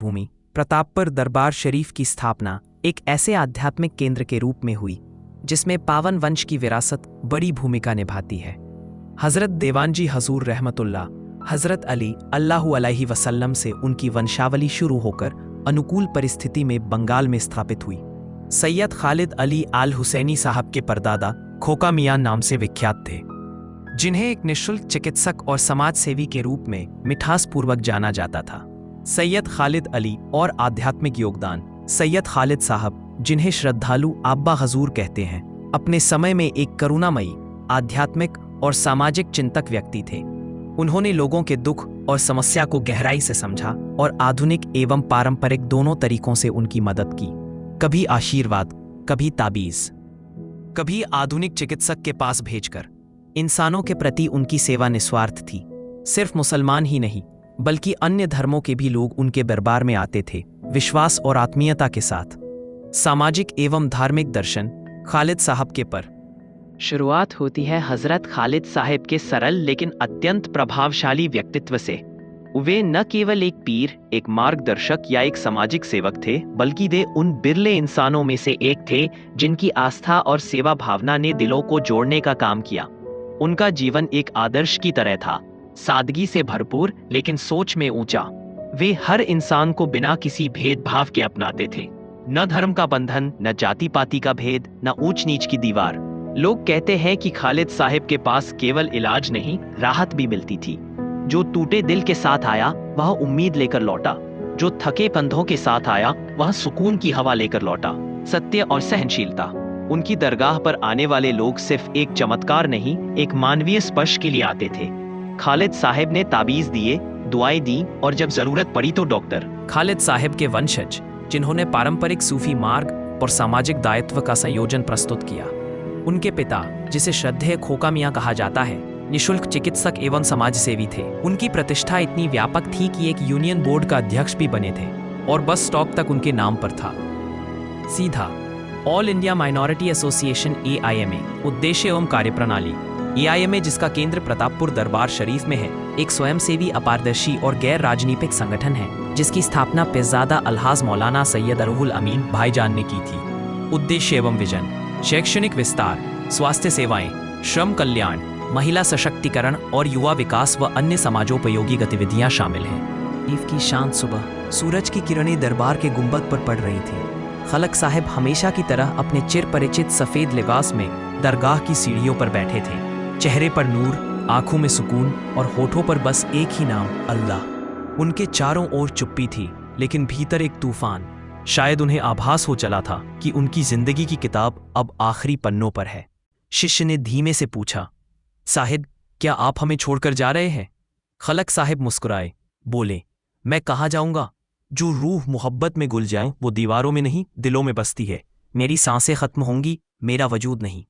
भूमि प्रतापपुर दरबार शरीफ की स्थापना एक ऐसे आध्यात्मिक केंद्र के रूप में हुई जिसमें पावन वंश की विरासत बड़ी भूमिका निभाती है। हजरत देवानजी हजूर रहमतुल्लाह, हजरत अली अल्लाहु अलैहि वसल्लम से उनकी वंशावली शुरू होकर अनुकूल परिस्थिति में बंगाल में स्थापित हुई। सैयद खालिद अली आल हुसैनी साहब के परदादा खोका मियां नाम से विख्यात थे, जिन्हें एक निःशुल्क चिकित्सक और समाज सेवी के रूप में मिठासपूर्वक जाना जाता था। सैयद खालिद अली और आध्यात्मिक योगदान। सैयद खालिद साहब, जिन्हें श्रद्धालु आब्बा हजूर कहते हैं, अपने समय में एक करुणामयी, आध्यात्मिक और सामाजिक चिंतक व्यक्ति थे। उन्होंने लोगों के दुख और समस्या को गहराई से समझा और आधुनिक एवं पारंपरिक दोनों तरीकों से उनकी मदद की। कभी आशीर्वाद, कभी ताबीज, कभी आधुनिक चिकित्सक के पास भेजकर। इंसानों के प्रति उनकी सेवा निस्वार्थ थी। सिर्फ मुसलमान ही नहीं बल्कि अन्य धर्मों के भी लोग उनके दरबार में आते थे, विश्वास और आत्मीयता के साथ। सामाजिक एवं धार्मिक दर्शन। खालिद साहब के पर शुरुआत होती है हजरत खालिद साहब के सरल लेकिन अत्यंत प्रभावशाली व्यक्तित्व से। वे न केवल एक पीर, एक मार्गदर्शक या एक सामाजिक सेवक थे, बल्कि वे उन बिरले इंसानों में से एक थे जिनकी आस्था और सेवा भावना ने दिलों को जोड़ने का काम किया। उनका जीवन एक आदर्श की तरह था, सादगी से भरपूर लेकिन सोच में ऊंचा। वे हर इंसान को बिना किसी भेदभाव के अपनाते थे। न धर्म का बंधन, न जाति पाति का भेद, न ऊंच नीच की दीवार। लोग कहते हैं कि खालिद साहब के पास केवल इलाज नहीं, राहत भी मिलती थी। जो टूटे दिल के साथ आया वह उम्मीद लेकर लौटा, जो थके कंधों के साथ आया वह सुकून की हवा लेकर लौटा। सत्य और सहनशीलता। उनकी दरगाह पर आने वाले लोग सिर्फ एक चमत्कार नहीं, एक मानवीय स्पर्श के लिए आते थे। खालिद साहब ने ताबीज दिए, दुआएं दी और जब जरूरत पड़ी तो डॉक्टर। खालिद साहब के वंशज, जिन्होंने पारंपरिक सूफी मार्ग और सामाजिक दायित्व का संयोजन प्रस्तुत किया। उनके पिता, जिसे श्रद्धेय खोका मियां कहा जाता है, निःशुल्क चिकित्सक एवं समाज सेवी थे। उनकी प्रतिष्ठा इतनी व्यापक थी कि एक यूनियन बोर्ड का अध्यक्ष भी बने थे और बस स्टॉप तक उनके नाम पर था। सीधा all India minority association AIMA। उद्देश्य एवं कार्यप्रणाली। AIMA, जिसका केंद्र प्रतापपुर दरबार शरीफ में है, एक स्वयंसेवी, अपारदर्शी और गैर राजनीतिक संगठन है जिसकी स्थापना पिरजादा अलहाज मौलाना सैयद अरूहुल अमीन भाईजान ने की थी। उद्देश्य एवं विजन। शैक्षणिक विस्तार, स्वास्थ्य सेवाएं, श्रम कल्याण, महिला सशक्तिकरण और युवा विकास व अन्य समाजोपयोगी गतिविधियां शामिल हैं। ईद की शांत सुबह, सूरज की किरणें दरबार के गुंबद पर पड़ रही थीं। खलक साहब हमेशा की तरह अपने चिर परिचित सफेद लिबास में दरगाह की सीढ़ियों पर बैठे थे। चेहरे पर नूर, आंखों में सुकून और होठों पर बस एक ही नाम, अल्लाह। उनके चारों ओर चुप्पी थी, लेकिन भीतर एक तूफान। शायद उन्हें आभास हो चला था कि उनकी जिंदगी की किताब अब आखिरी पन्नों पर है। शिष्य ने धीमे से पूछा, साहिब, क्या आप हमें छोड़कर जा रहे हैं? खलक साहब मुस्कुराए, बोले, मैं कहाँ जाऊंगा? जो रूह मोहब्बत में घुल जाए वो दीवारों में नहीं, दिलों में बसती है। मेरी सांसें खत्म होंगी, मेरा वजूद नहीं।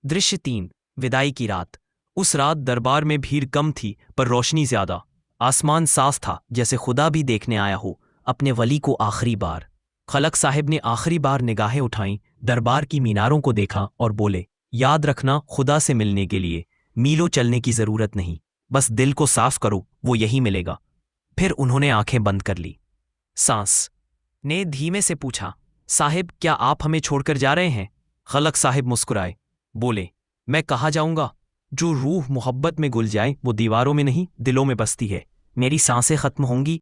दृश्य 3। विदाई की रात। उस रात दरबार में भीड़ कम थी पर रोशनी ज्यादा। आसमान साफ था, जैसे खुदा भी देखने आया हो अपने वली को आखिरी बार। खलक साहब ने आखिरी बार निगाहें उठाईं, दरबार की मीनारों को देखा और बोले, याद रखना, खुदा से मिलने के लिए मीलों चलने की जरूरत नहीं, बस दिल को साफ करो, वो यही मिलेगा। फिर उन्होंने आंखें बंद कर ली। सांस ने धीमे से पूछा, साहिब, क्या आप हमें छोड़कर जा रहे हैं? खलक साहब मुस्कुराए, बोले, मैं कहाँ जाऊंगा? जो रूह मोहब्बत में घुल जाए वो दीवारों में नहीं, दिलों में बसती है। मेरी सांसें खत्म होंगी,